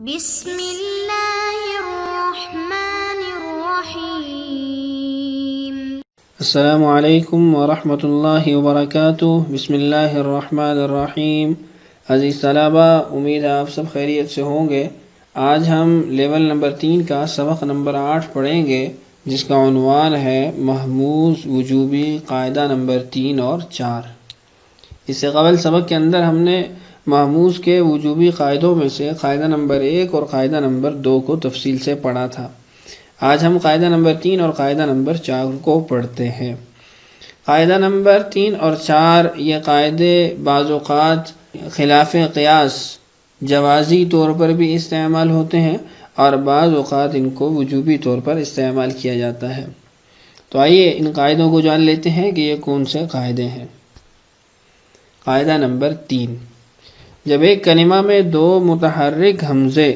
بسم اللہ الرحمن الرحیم۔ السلام علیکم ورحمۃ اللہ وبرکاتہ۔ بسم اللہ الرحمن الرحیم۔ عزیز طلبہ، امید ہے آپ سب خیریت سے ہوں گے۔ آج ہم لیول نمبر 3 کا سبق نمبر 8 پڑھیں گے، جس کا عنوان ہے محموز وجوبی قاعدہ نمبر 3 اور 4۔ اس سے قبل سبق کے اندر ہم نے محموز کے وجوبی قاعدوں میں سے قاعدہ نمبر 1 اور قاعدہ نمبر 2 کو تفصیل سے پڑھا تھا۔ آج ہم قاعدہ نمبر 3 اور قاعدہ نمبر 4 کو پڑھتے ہیں۔ قاعدہ نمبر 3 اور 4 یہ قاعدے بعض اوقات خلاف قیاس جوازی طور پر بھی استعمال ہوتے ہیں اور بعض اوقات ان کو وجوبی طور پر استعمال کیا جاتا ہے۔ تو آئیے ان قاعدوں کو جان لیتے ہیں کہ یہ کون سے قاعدے ہیں۔ قاعدہ نمبر 3، جب ایک کلمہ میں 2 متحرک حمزے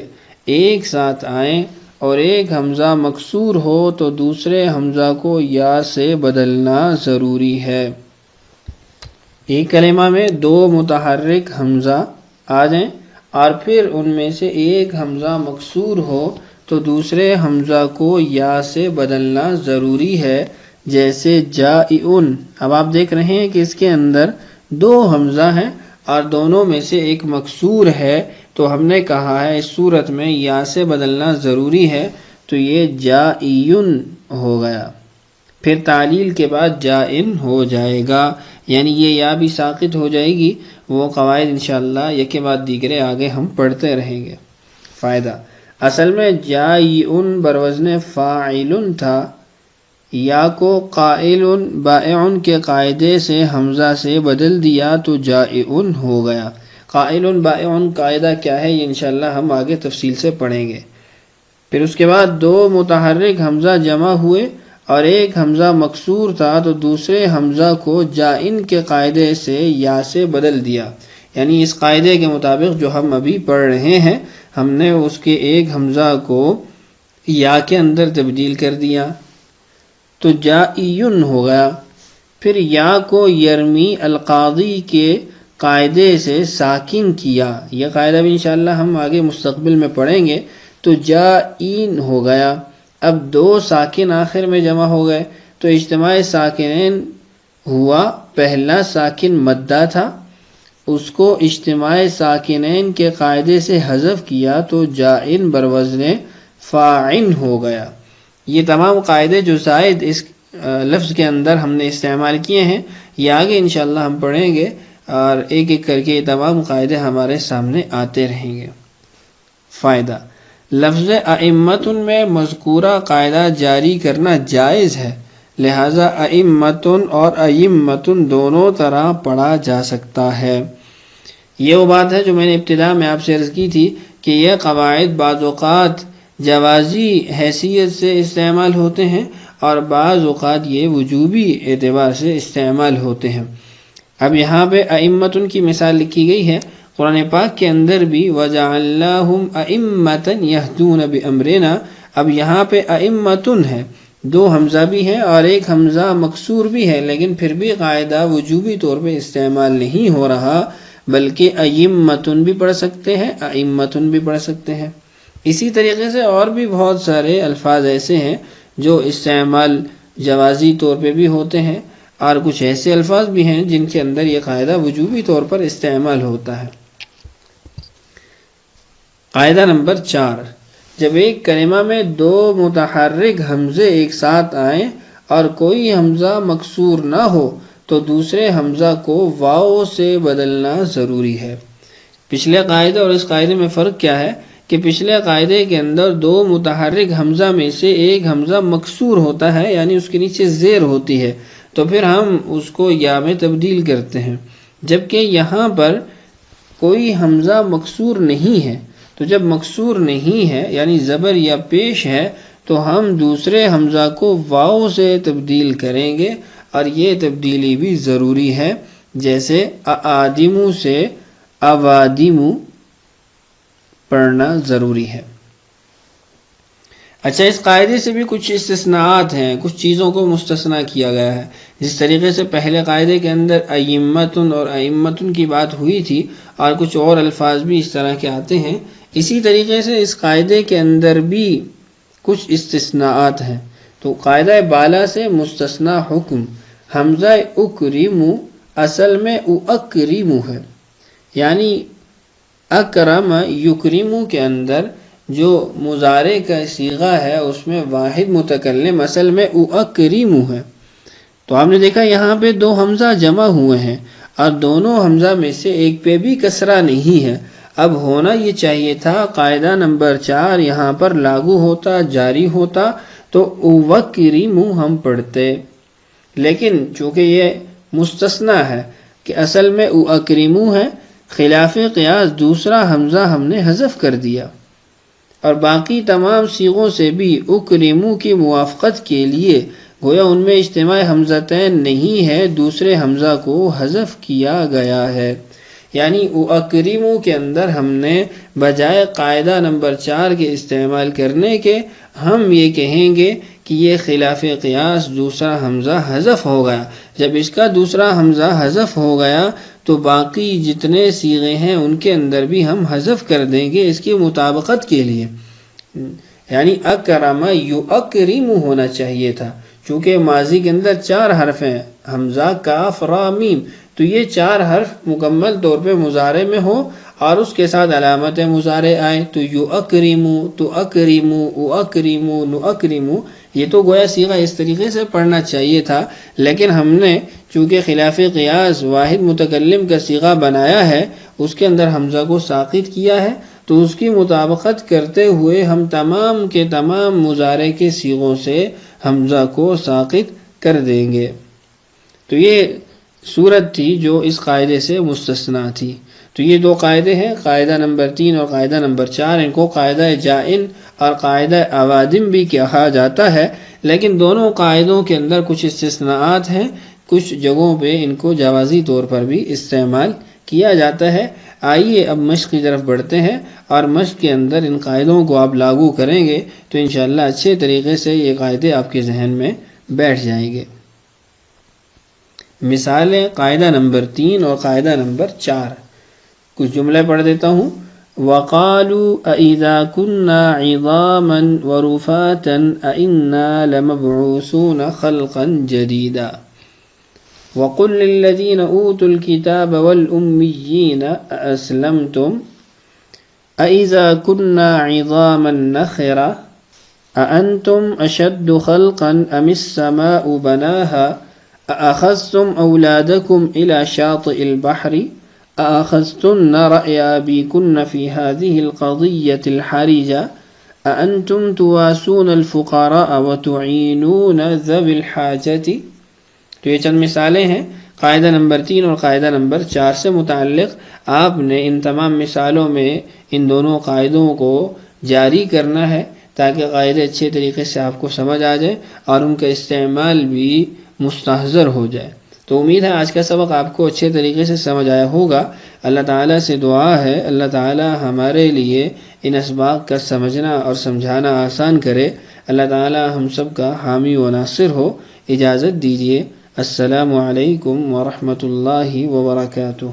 ایک ساتھ آئیں اور ایک حمزہ مکسور ہو تو دوسرے حمزہ کو یا سے بدلنا ضروری ہے۔ ایک کلمہ میں 2 متحرک حمزہ آ جائیں اور پھر ان میں سے ایک حمزہ مکسور ہو تو دوسرے حمزہ کو یا سے بدلنا ضروری ہے، جیسے جائعن۔ اب آپ دیکھ رہے ہیں کہ اس کے اندر 2 حمزہ ہیں اور دونوں میں سے ایک مکسور ہے، تو ہم نے کہا ہے اس صورت میں یا سے بدلنا ضروری ہے، تو یہ جائعن ہو گیا، پھر تعلیل کے بعد جائن ہو جائے گا، یعنی یہ یا بھی ساقط ہو جائے گی۔ وہ قواعد انشاءاللہ یکے بعد دیگرے آگے ہم پڑھتے رہیں گے۔ فائدہ: اصل میں جائعن بروزن فاعل تھا، یا کو قائل بائعن کے قاعدے سے حمزہ سے بدل دیا تو جائعن ہو گیا۔ قائل بائعن قاعدہ کیا ہے یہ انشاءاللہ ہم آگے تفصیل سے پڑھیں گے۔ پھر اس کے بعد 2 متحرک حمزہ جمع ہوئے اور ایک حمزہ مکسور تھا تو دوسرے حمزہ کو جائن کے قاعدے سے یا سے بدل دیا، یعنی اس قاعدے کے مطابق جو ہم ابھی پڑھ رہے ہیں، ہم نے اس کے ایک حمزہ کو یا کے اندر تبدیل کر دیا تو جائعن ہو گیا۔ پھر یا کو یرمی القاضی کے قاعدے سے ساکن کیا، یہ قاعدہ بھی انشاءاللہ ہم آگے مستقبل میں پڑھیں گے، تو جائین ہو گیا۔ اب 2 ساکن آخر میں جمع ہو گئے تو اجتماع ساکنین ہوا، پہلا ساکن مدہ تھا، اس کو اجتماع ساکنین کے قاعدے سے حذف کیا تو جائن بروزن فاعن ہو گیا۔ یہ تمام قاعدے جو زائد اس لفظ کے اندر ہم نے استعمال کیے ہیں، یہ آگے انشاءاللہ ہم پڑھیں گے اور ایک ایک کر کے یہ تمام قاعدے ہمارے سامنے آتے رہیں گے۔ فائدہ: لفظ ائمۃ میں مذکورہ قاعدہ جاری کرنا جائز ہے، لہذا ائمۃ اور ائمۃ دونوں طرح پڑھا جا سکتا ہے۔ یہ وہ بات ہے جو میں نے ابتدا میں آپ سے عرض کی تھی کہ یہ قواعد بعض اوقات جوازی حیثیت سے استعمال ہوتے ہیں اور بعض اوقات یہ وجوبی اعتبار سے استعمال ہوتے ہیں۔ اب یہاں پہ ائمۃ کی مثال لکھی گئی ہے، قرآن پاک کے اندر بھی وَجَعَلْنَاهُمْ أَئِمَّةً يَهْدُونَ بِأَمْرِنَا، اب یہاں پہ ائمۃ ہے، 2 حمزہ بھی ہے اور ایک حمزہ مکسور بھی ہے، لیکن پھر بھی قاعدہ وجوبی طور پہ استعمال نہیں ہو رہا، بلکہ ائمۃ بھی پڑھ سکتے ہیں، ائمۃ بھی پڑھ سکتے ہیں۔ اسی طریقے سے اور بھی بہت سارے الفاظ ایسے ہیں جو استعمال جوازی طور پہ بھی ہوتے ہیں، اور کچھ ایسے الفاظ بھی ہیں جن کے اندر یہ قاعدہ وجوبی طور پر استعمال ہوتا ہے۔ قاعدہ نمبر 4، جب ایک کلمہ میں 2 متحرک حمزے ایک ساتھ آئیں اور کوئی حمزہ مکسور نہ ہو تو دوسرے حمزہ کو واو سے بدلنا ضروری ہے۔ پچھلے قاعدے اور اس قاعدے میں فرق کیا ہے کہ پچھلے قاعدے کے اندر 2 متحرک حمزہ میں سے ایک حمزہ مکسور ہوتا ہے، یعنی اس کے نیچے زیر ہوتی ہے، تو پھر ہم اس کو یا میں تبدیل کرتے ہیں، جبکہ یہاں پر کوئی حمزہ مکسور نہیں ہے، تو جب مکسور نہیں ہے یعنی زبر یا پیش ہے تو ہم دوسرے حمزہ کو واو سے تبدیل کریں گے، اور یہ تبدیلی بھی ضروری ہے، جیسے اآدمو سے اوادمو پڑھنا ضروری ہے۔ اچھا، اس قاعدے سے بھی کچھ استثناءات ہیں، کچھ چیزوں کو مستثنیٰ کیا گیا ہے۔ جس طریقے سے پہلے قاعدے کے اندر ائمۃ اور ائمۃ کی بات ہوئی تھی اور کچھ اور الفاظ بھی اس طرح کے آتے ہیں، اسی طریقے سے اس قاعدے کے اندر بھی کچھ استثناءات ہیں. تو قاعدہ بالا سے مستثنا حکم حمزہ اکریمو اصل میں اکریمو ہے، یعنی اکرم یکریمو کے اندر جو مضارع کا صیغہ ہے اس میں واحد متکلم اصل میں اکریمو ہے. تو آپ نے دیکھا یہاں پہ دو حمزہ جمع ہوئے ہیں اور دونوں حمزہ میں سے ایک پہ بھی کسرہ نہیں ہے. اب ہونا یہ چاہیے تھا قاعدہ نمبر 4 یہاں پر لاگو ہوتا، جاری ہوتا، تو اوکریمو ہم پڑھتے، لیکن چونکہ یہ مستثنا ہے کہ اصل میں اوکریمو ہے، خلاف قیاس دوسرا حمزہ ہم نے حذف کر دیا، اور باقی تمام صیغوں سے بھی اکریمو کی موافقت کے لیے گویا ان میں اجتماع حمزتین نہیں ہے، دوسرے حمزہ کو حذف کیا گیا ہے. یعنی اکریمو کے اندر ہم نے بجائے قاعدہ نمبر 4 کے استعمال کرنے کے ہم یہ کہیں گے کہ یہ خلاف قیاس دوسرا حمزہ حذف ہو گیا. جب اس کا دوسرا حمزہ حذف ہو گیا تو باقی جتنے صیغے ہیں ان کے اندر بھی ہم حذف کر دیں گے اس کی مطابقت کے لیے. یعنی اکرم یکرم ہونا چاہیے تھا، چونکہ ماضی کے اندر 4 حرف ہیں، حمزہ، کاف، را، میم، تو یہ 4 حرف مکمل طور پہ مضارع میں ہو اور اس کے ساتھ علامت مضارع آئے، تو یکرمو، تو اکرمو، اکرمو، نکرمو، یہ تو گویا صیغہ اس طریقے سے پڑھنا چاہیے تھا. لیکن ہم نے چونکہ خلاف قیاس واحد متکلم کا صیغہ بنایا ہے، اس کے اندر حمزہ کو ساقط کیا ہے، تو اس کی مطابقت کرتے ہوئے ہم تمام کے تمام مضارع کے صیغوں سے حمزہ کو ساقط کر دیں گے. تو یہ صورت تھی جو اس قاعدے سے مستثنا تھی. تو یہ 2 قاعدے ہیں، قاعدہ نمبر 3 اور قاعدہ نمبر 4. ان کو قاعدہ جائن اور قاعدہ اوادم بھی کہا جاتا ہے، لیکن دونوں قاعدوں کے اندر کچھ استثناءات ہیں، کچھ جگہوں پہ ان کو جوازی طور پر بھی استعمال کیا جاتا ہے. آئیے اب مشق کی طرف بڑھتے ہیں، اور مشق کے اندر ان قاعدوں کو آپ لاگو کریں گے تو انشاءاللہ اچھے طریقے سے یہ قاعدے آپ کے ذہن میں بیٹھ جائیں گے. مثالیں قاعدہ نمبر 3 اور قاعدہ نمبر 4. کچھ جملے پڑھ دیتا ہوں. وَقَالُوا أَإِذَا كُنَّا عِظَامًا وَرُفَاتًا أَإِنَّا لَمَبْعُوثُونَ خَلْقًا جَدِيدًا وَقُلْ لِلَّذِينَ أُوتُوا الْكِتَابَ وَالْأُمِّيِّينَ أَأَسْلَمْتُمْ أَإِذَا كُنَّا عِظَامًا نَخِرَةً أَأَنْتُمْ أَشَدُّ خَلْقًا أَمِ السَّمَاءُ بَنَاهَا أَأَخَذْتُمْ أَوْلَادَكُمْ إِلَى شَاطِئِ الْبَحْرِ أَأَخَذْتُنَّ رَأْيَ أَبِيكُنَّ فِي هَذِهِ الْقَضِيَّةِ الْحَرِجَةِ أَأَنْتُمْ تُوَاسُونَ الْفُقَرَاءَ وَتُعِينُونَ ذَوِي الْحَاجَةِ. تو یہ چند مثالیں ہیں قاعدہ نمبر 3 اور قاعدہ نمبر 4 سے متعلق. آپ نے ان تمام مثالوں میں ان دونوں قاعدوں کو جاری کرنا ہے تاکہ قاعدے اچھے طریقے سے آپ کو سمجھ آ جائے اور ان کا استعمال بھی مستحضر ہو جائے. تو امید ہے آج کا سبق آپ کو اچھے طریقے سے سمجھ آیا ہوگا. اللہ تعالیٰ سے دعا ہے اللہ تعالیٰ ہمارے لیے ان اسباق کا سمجھنا اور سمجھانا آسان کرے. اللہ تعالیٰ ہم سب کا حامی و ناصر ہو. اجازت دیجیے. السلام علیکم ورحمۃ اللہ وبرکاتہ.